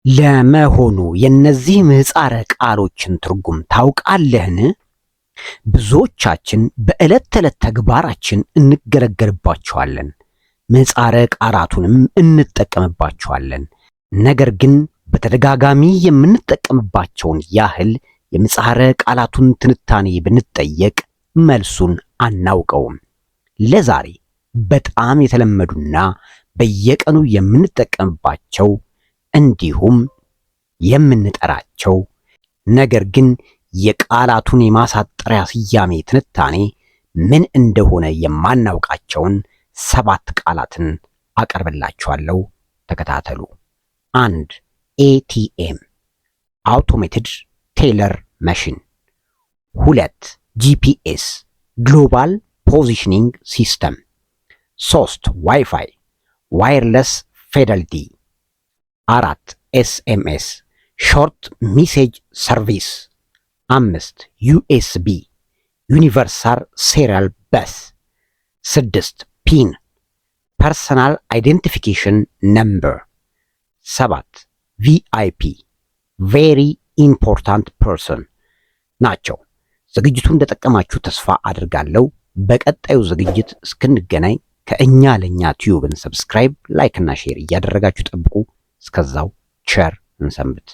ለመሆኑ የእነዚህ ምህጻረ ቃሎችን ትርጉም ታውቃለህን? ብዙዎቻችን በዕለት ተዕለት ተግባራችን እንገለገልባቸዋለን። ምህጻረ ቃላቱንም እንጠቀምባቸዋለን። ነገር ግን በተደጋጋሚ የምንጠቀምባቸውን ያህል የምህጻረ ቃላቱን ትንታኔ ብንጠየቅ መልሱን አናውቀውም። ለዛሬ በጣም የተለመዱና በየቀኑ የምንጠቀምባቸው እንዲሁም የምንጠራቸው ነገር ግን የቃላቱን የማሳጠሪያ ስያሜ ትንታኔ ምን እንደሆነ የማናውቃቸውን 7 ቃላትን አቀርብላችኋለሁ። ተከታተሉ። 1. ኤቲኤም አውቶሜትድ ቴለር መሽን። 2. ጂፒኤስ ግሎባል ፖዚሽኒንግ ሲስተም። 3. ዋይፋይ ዋየርለስ ፊደሊቲ። 4. ኤስኤምኤስ ሾርት ሜሴጅ ሰርቪስ። 5. ዩኤስቢ ዩኒቨርሳል ሴሪያል በስ። 6. ፒን ፐርሰናል አይዴንቲፊኬሽን ነምበር። 7. ቪአይፒ ቬሪ ኢምፖርታንት ፐርሰን ናቸው። ዝግጅቱ እንደጠቀማችሁ ተስፋ አድርጋለሁ። በቀጣዩ ዝግጅት እስክንገናኝ ከእኛ ለእኛ ቲዩብን ሰብስክራይብ፣ ላይክ እና ሼር እያደረጋችሁ ጠብቁ። እስከዛው ቸር እንሰንብት።